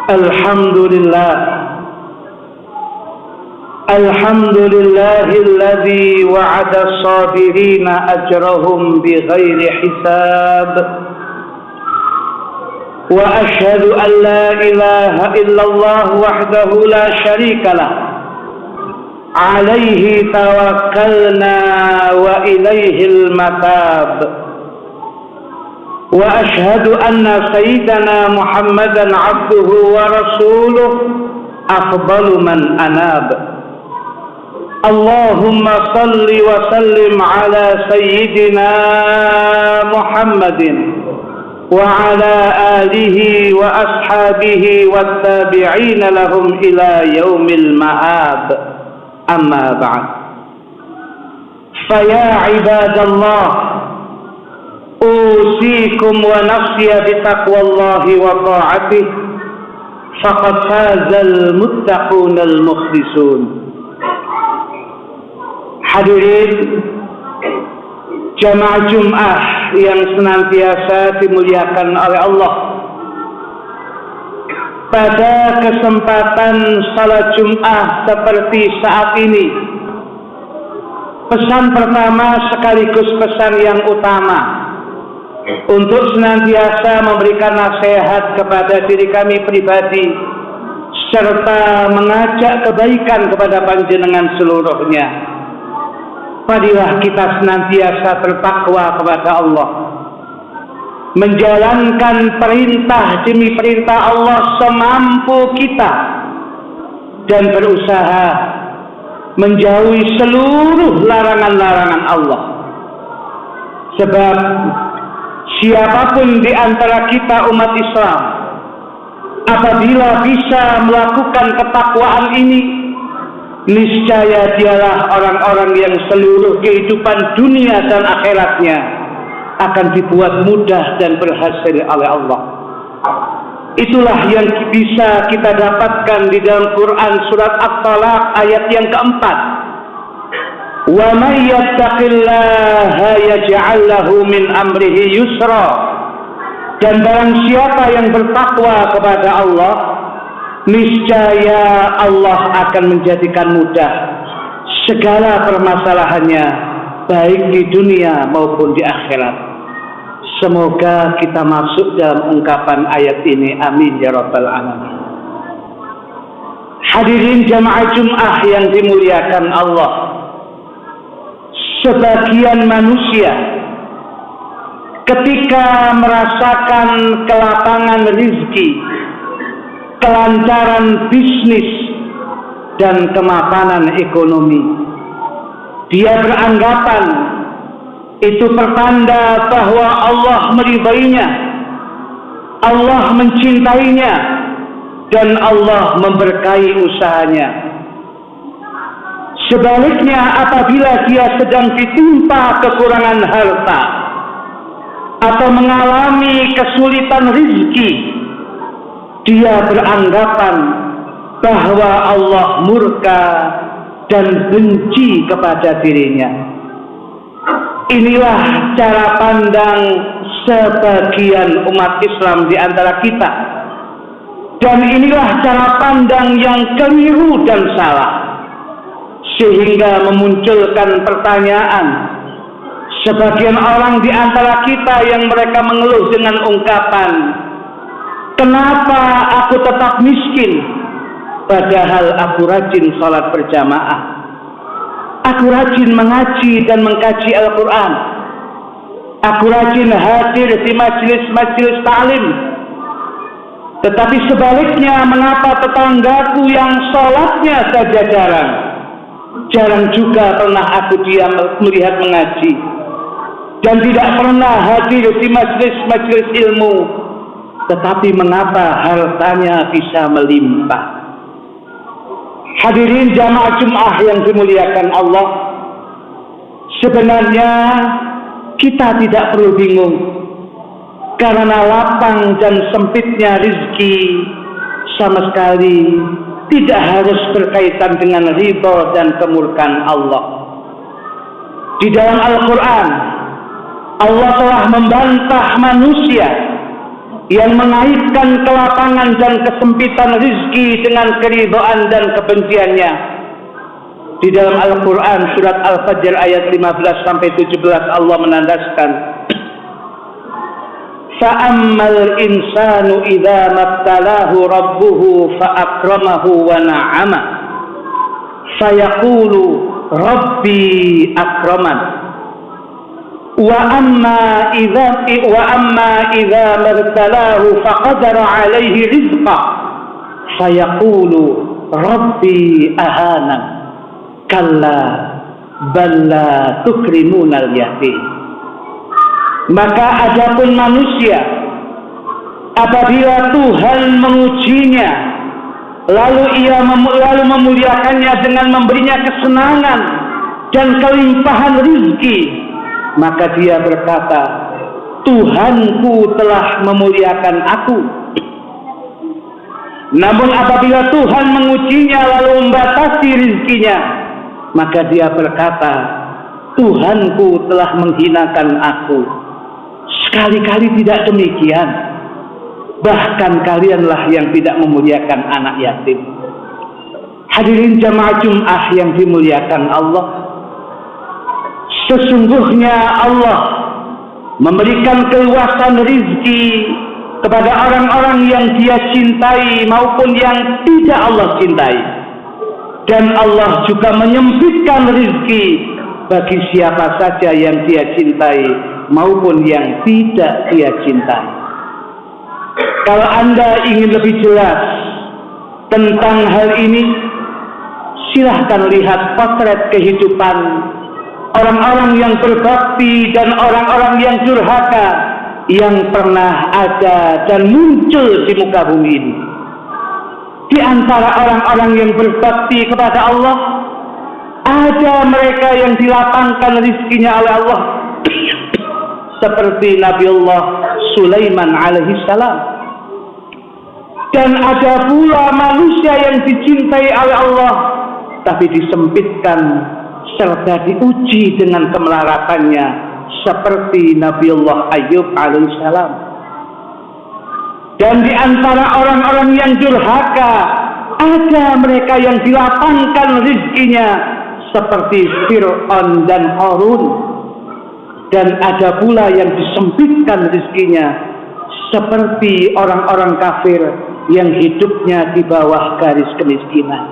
Alhamdulillah, alhamdulillahilladzi wa'ada as-sabirina ajrahum bighairi hisab. Wa ashhadu an la ilaha illallah wahdahu la syarika lah. Alaihi tawakkalna wa ilaihil matab. Wa ashhadu anna sayyidana Muhammadan abduhu wa rasuluh afdalu man anab. Allahumma salli wa sallim ala sayyidina Muhammadin wa ala alihi wa ashabihi wa tabi'ina lahum ila yaumil ma'ab. Amma ba'd. Fa ya ibadallah, usikum wa nafsiya bitaqwallahi wa ta'atih, faqad fazal muttaqunal mukhlisun. Hadirin jamaah Jum'ah yang senantiasa dimuliakan oleh Allah, pada kesempatan salat Jum'ah seperti saat ini, pesan pertama sekaligus pesan yang utama untuk senantiasa memberikan nasihat kepada diri kami pribadi serta mengajak kebaikan kepada panjenengan seluruhnya. Marilah kita senantiasa bertakwa kepada Allah, menjalankan perintah demi perintah Allah semampu kita, dan berusaha menjauhi seluruh larangan-larangan Allah. Sebab siapapun di antara kita umat Islam, apabila bisa melakukan ketakwaan ini, niscaya dialah orang-orang yang seluruh kehidupan dunia dan akhiratnya akan dibuat mudah dan berhasil oleh Allah. Itulah yang bisa kita dapatkan di dalam Quran surat At-Talaq ayat yang keempat. Wa may yattaqillaha yaj'al lahu min amrihi yusra. Dan barang siapa yang bertakwa kepada Allah, niscaya Allah akan menjadikan mudah segala permasalahannya, baik di dunia maupun di akhirat. Semoga kita masuk dalam ungkapan ayat ini. Amin ya rabbal alamin. Hadirin jamaah Jum'ah yang dimuliakan Allah, sebagian manusia ketika merasakan kelapangan rezeki, kelancaran bisnis, dan kemapanan ekonomi, dia beranggapan itu pertanda bahwa Allah meridainya, Allah mencintainya, dan Allah memberkahi usahanya. Sebaliknya, apabila dia sedang ditimpa kekurangan harta atau mengalami kesulitan rezeki, dia beranggapan bahwa Allah murka dan benci kepada dirinya. Inilah cara pandang sebagian umat Islam di antara kita. Dan inilah cara pandang yang keliru dan salah, sehingga memunculkan pertanyaan sebagian orang di antara kita yang mereka mengeluh dengan ungkapan, kenapa aku tetap miskin padahal aku rajin sholat berjamaah, aku rajin mengaji dan mengkaji Al-Quran, aku rajin hadir di majelis-majelis ta'lim. Tetapi sebaliknya, mengapa tetanggaku yang sholatnya saja jarang juga pernah aku dia melihat mengaji, dan tidak pernah hadir di majelis-majelis ilmu, tetapi mengapa hartanya bisa melimpah? Hadirin jamaah Jum'ah yang dimuliakan Allah, sebenarnya kita tidak perlu bingung, karena lapang dan sempitnya rezeki sama sekali tidak harus berkaitan dengan ridha dan kemurkaan Allah. Di dalam Al-Quran, Allah telah membantah manusia yang mengaitkan kelapangan dan kesempitan rizki dengan keridhaan dan kebenciannya. Di dalam Al-Quran surat Al-Fajr ayat 15 sampai 17 Allah menandaskan, fa'ammal insanu idza mabtalahu rabbuhu fa'akramahu wa na'ama fayaqulu rabbi akraman wa amma idza mabtalahu faqadara alaihi rizqa fayaqulu rabbi ahanan kalla balla tukrimunal yatim. Maka adapun manusia, apabila Tuhan mengujinya, lalu ia memuliakannya dengan memberinya kesenangan dan kelimpahan rizki, maka dia berkata, Tuhanku telah memuliakan aku. Namun apabila Tuhan mengujinya lalu membatasi rizkinya, maka dia berkata, Tuhanku telah menghinakan aku. Sekali-kali tidak demikian. Bahkan kalianlah yang tidak memuliakan anak yatim. Hadirin jamaah Jum'ah yang dimuliakan Allah, sesungguhnya Allah memberikan keluasan rizki kepada orang-orang yang dia cintai maupun yang tidak Allah cintai. Dan Allah juga menyempitkan rizki bagi siapa saja yang dia cintai maupun yang tidak dia cintai. Kalau Anda ingin lebih jelas tentang hal ini, silahkan lihat potret kehidupan orang-orang yang berbakti dan orang-orang yang durhaka yang pernah ada dan muncul di muka bumi ini. Di antara orang-orang yang berbakti kepada Allah, ada mereka yang dilapangkan rizkinya oleh Allah, seperti Nabiullah Sulaiman alaihissalam. Dan ada pula manusia yang dicintai oleh Allah, tapi disempitkan serta diuji dengan kemelaratannya, seperti Nabiullah Ayub alaihissalam. Dan di antara orang-orang yang durhaka, ada mereka yang dilapangkan rizkinya, seperti Fir'aun dan Qarun. Dan ada pula yang disempitkan rizkinya, seperti orang-orang kafir yang hidupnya di bawah garis kemiskinan.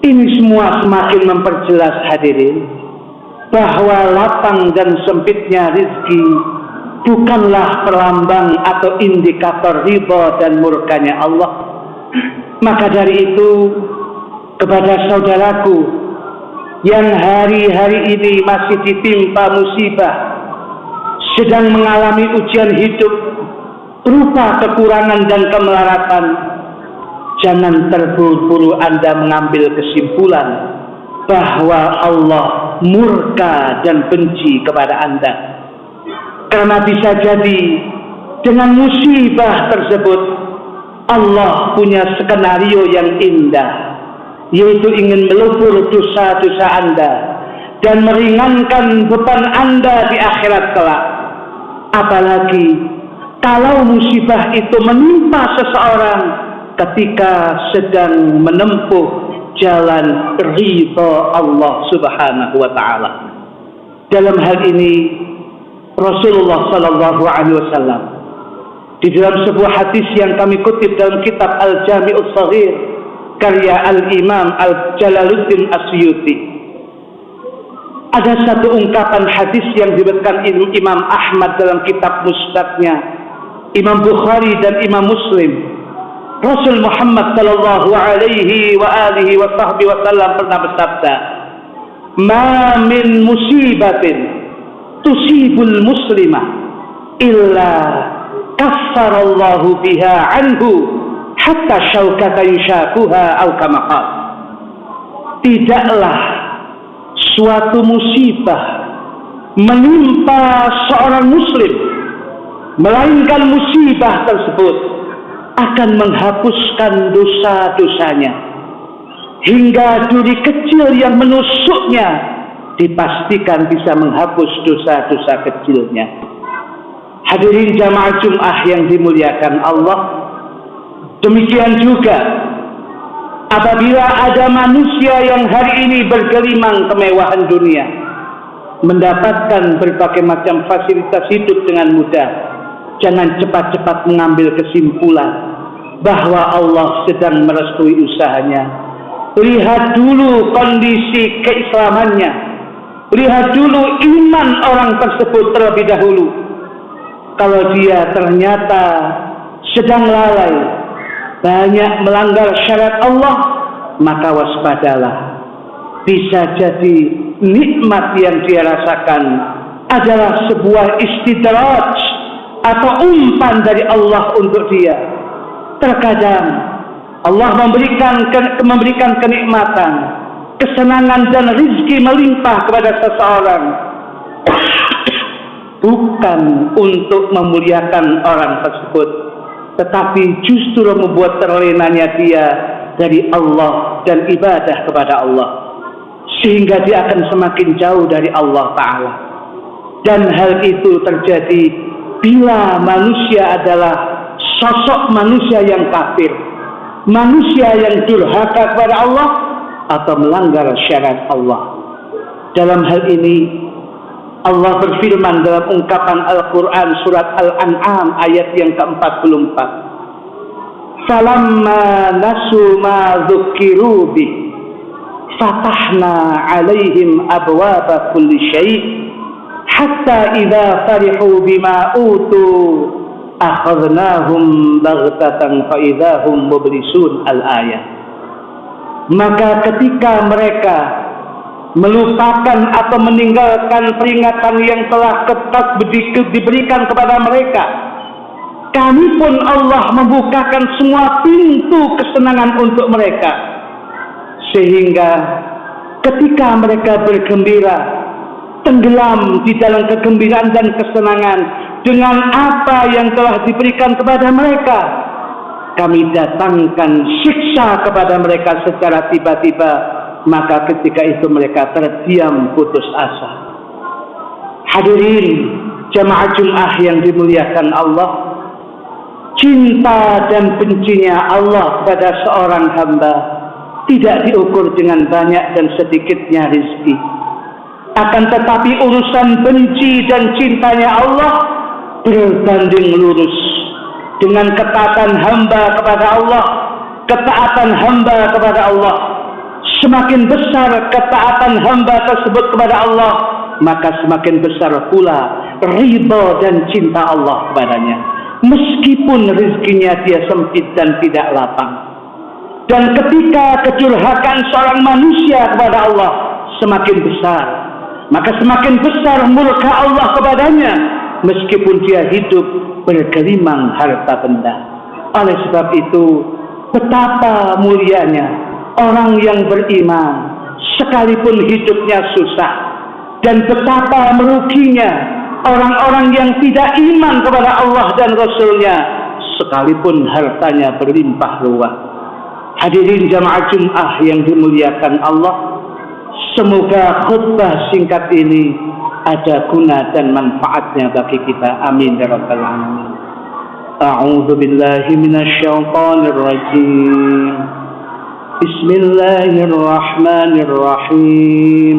Ini semua semakin memperjelas, hadirin, bahwa lapang dan sempitnya rizki bukanlah perlambang atau indikator ridha dan murkanya Allah. Maka dari itu, kepada saudaraku yang hari-hari ini masih ditimpa musibah, sedang mengalami ujian hidup berupa kekurangan dan kemelaratan, jangan terburu-buru Anda mengambil kesimpulan bahwa Allah murka dan benci kepada Anda. Karena bisa jadi dengan musibah tersebut Allah punya skenario yang indah, yaitu ingin melebur dosa-dosa Anda dan meringankan beban Anda di akhirat kelak. Apalagi kalau musibah itu menimpa seseorang ketika sedang menempuh jalan ridha Allah Subhanahu wa taala. Dalam hal ini Rasulullah sallallahu alaihi wasallam di dalam sebuah hadis yang kami kutip dalam kitab Al-Jami'us Shaghir karya Al-Imam Al-Jalaluddin Asyuti, ada satu ungkapan hadis yang diberikan Imam Ahmad dalam kitab Musnadnya, Imam Bukhari dan Imam Muslim. Rasul Muhammad sallallahu alaihi wa alihi wa sahbihi wasallam pernah bersabda, "Ma min musibatin tusibul muslimah illa kaffarallahu biha anhu hatta syaukata yushakuha au kama qala." Tidaklah suatu musibah menimpa seorang muslim, melainkan musibah tersebut akan menghapuskan dosa-dosanya, hingga duri kecil yang menusuknya dipastikan bisa menghapus dosa-dosa kecilnya. Hadirin jamaah Jum'ah yang dimuliakan Allah, demikian juga apabila ada manusia yang hari ini bergelimang kemewahan dunia, mendapatkan berbagai macam fasilitas hidup dengan mudah, jangan cepat-cepat mengambil kesimpulan bahwa Allah sedang merestui usahanya. Lihat dulu kondisi keislamannya, lihat dulu iman orang tersebut terlebih dahulu. Kalau dia ternyata sedang lalai, banyak melanggar syariat Allah, maka waspadalah. Bisa jadi nikmat yang dia rasakan adalah sebuah istidraj atau umpan dari Allah untuk dia. Terkadang Allah memberikan kenikmatan, kesenangan dan rezeki melimpah kepada seseorang bukan untuk memuliakan orang tersebut, tetapi justru membuat terlenanya dia dari Allah dan ibadah kepada Allah, sehingga dia akan semakin jauh dari Allah Ta'ala. Dan hal itu terjadi bila manusia adalah sosok manusia yang kafir, manusia yang durhaka kepada Allah atau melanggar syariat Allah. Dalam hal ini Allah berfirman dalam ungkapan Al-Quran surat Al-An'am ayat yang ke-44. Falamma nasu ma dzukiru bih fatahna alaihim abwaba kulli syai' hatta idza farihu bima utu akhadnahum baghtatan fa idza hum mublisun. Al-ayat. Maka ketika mereka melupakan atau meninggalkan peringatan yang telah ketat diberikan kepada mereka, kami pun Allah membukakan semua pintu kesenangan untuk mereka, sehingga ketika mereka bergembira, tenggelam di dalam kegembiraan dan kesenangan dengan apa yang telah diberikan kepada mereka, kami datangkan siksa kepada mereka secara tiba-tiba. Maka ketika itu mereka terdiam putus asa. Hadirin jamaah Jum'ah yang dimuliakan Allah, cinta dan bencinya Allah pada seorang hamba tidak diukur dengan banyak dan sedikitnya rezeki. Akan tetapi urusan benci dan cintanya Allah berbanding lurus dengan ketaatan hamba kepada Allah. Ketaatan hamba kepada Allah, semakin besar ketaatan hamba tersebut kepada Allah, maka semakin besar pula ridha dan cinta Allah kepadanya, meskipun rezekinya dia sempit dan tidak lapang. Dan ketika kedurhakaan seorang manusia kepada Allah semakin besar, maka semakin besar murka Allah kepadanya, meskipun dia hidup bergelimang harta benda. Oleh sebab itu, betapa mulianya orang yang beriman sekalipun hidupnya susah, dan betapa meruginya orang-orang yang tidak iman kepada Allah dan Rasulnya sekalipun hartanya berlimpah ruah. Hadirin jamaah Jum'ah yang dimuliakan Allah, semoga khutbah singkat ini ada guna dan manfaatnya bagi kita. Amin ya rabbal alamin. A'udzu billahi minasyaitonir rajim. Bismillahirrahmanirrahim.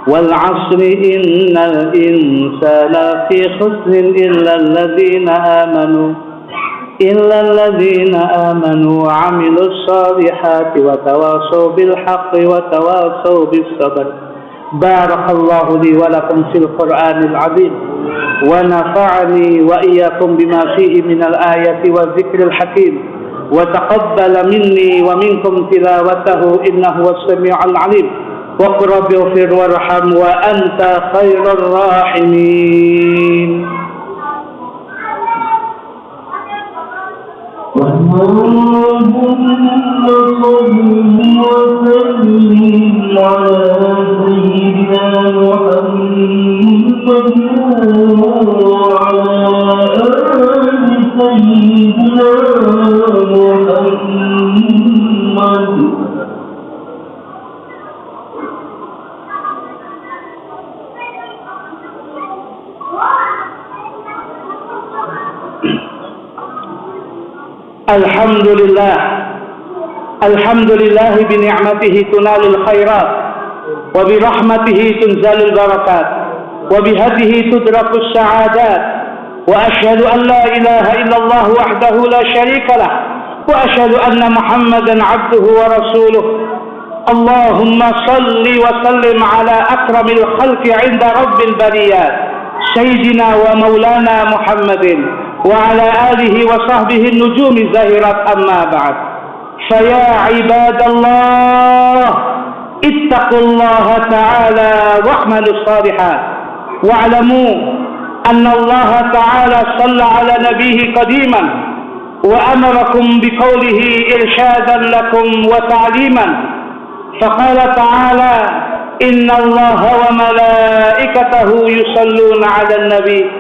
Wal 'asri innal insana fi khusrin illa alladzina amanu wa 'amilus salihati wa tawasaw bil haqqi wa tawasaw bis sabr. Barakallahu li wa lakum fil Qur'anil 'azim wa nafa'ani wa iyyakum bima fihi minal ayati wa dzikril hakim. وتقبل مني ومنكم تلاوته إنه هو السميع العليم وقل رب اغفر وارحم وأنت خير الراحمين. اللهم صل وسلم على سيدنا محمد وعلى آل سيدنا محمد. Alhamdulillah bi ni'matihi tunalul khairat wa bi rahmatihi tunzalul barakat wa bi hadihi tudrakus sa'adat wa ashhadu an la ilaha illallah wahdahu la syarika lah wa ashhadu anna Muhammadan 'abduhu wa rasuluh. Allahumma salli wa sallim ala akramil khalqi 'inda rabbil bariyat sayyidina wa maulana Muhammadin wa ala alihi wa sahbihi an-nujumi zahirat amma ba'd. Faya ibadallah ittaqullaha ta'ala wa'malus salihat wa'lamu anna Allah ta'ala shalla ala nabiyhi qadiman wa amarakum biqawlihi irshadan lakum wa ta'liman. Faqala ta'ala inna Allah wa malaikatahu yusalluna ala an-nabi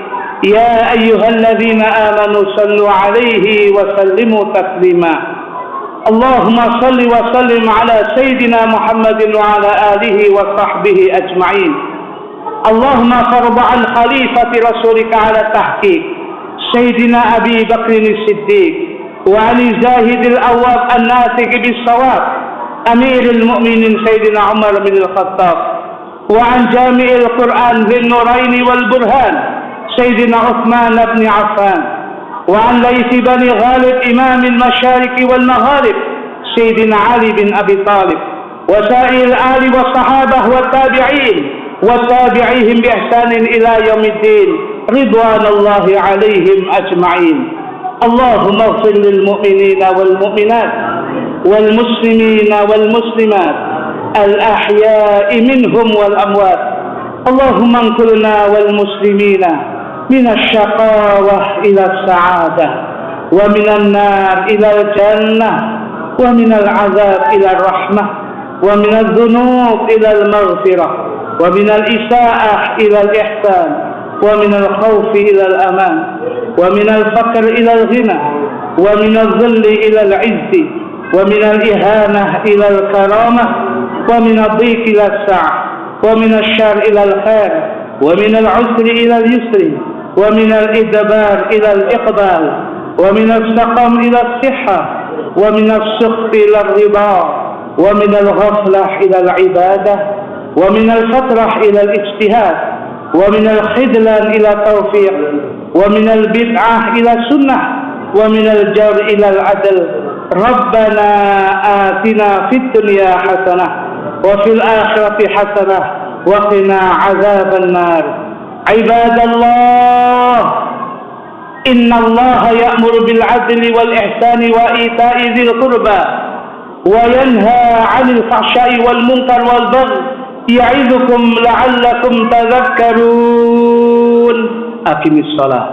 ya ayyuhalladzina amanu sallu alaihi wa sallimu taslima. Allahumma salli wa sallim ala sayyidina Muhammadin wa ala alihi wa sahbihi ajma'in. Allahumma farba an khalifati rasulika ala tahqiq sayyidina Abi Bakr as-Siddiq wa Ali Zahid al-Awwab an-Nasik bis-sawab Amir al-Mu'minin sayyidina Umar bin al-Khattab wa an Jami' al-Quran bin-Nurain wal-Burhan sayyidina Uthman bin Affan وعن ليث بني غالب إمام المشارق والمغارب سيدنا علي بن أبي طالب وسائر الآل والصحابة والتابعين وتابعيهم بإحسان إلى يوم الدين رضوان الله عليهم أجمعين. اللهم اغفر للمؤمنين والمؤمنات والمسلمين والمسلمات الأحياء منهم والأموات. اللهم انقلنا والمسلمين من الشقاوة إلى السعادة ومن النار إلى الجنة ومن العذاب إلى الرحمة ومن الذنوب إلى المغفرة ومن الإساءة إلى الإحسان ومن الخوف إلى الأمان ومن الفقر إلى الغنى ومن الذل إلى العز ومن الإهانة إلى الكرامة ومن الضيق إلى السعة ومن الشر إلى الخير ومن العسر إلى اليسر ومن الإدبار إلى الإقبال ومن السقم إلى الصحة ومن السخط إلى الرضا ومن الغفلة إلى العبادة ومن الفترة إلى الاجتهاد ومن الخذلان إلى التوفيق ومن البدعة إلى السنة ومن الجور إلى العدل. ربنا آتنا في الدنيا حسنة وفي الآخرة حسنة وقنا عذاب النار. عباد الله إن الله يأمر بالعدل والإحسان وإيتاء ذي القربى وينهى عن الفحشاء والمنكر والبغي يعظكم لعلكم تذكرون. أقم الصلاة.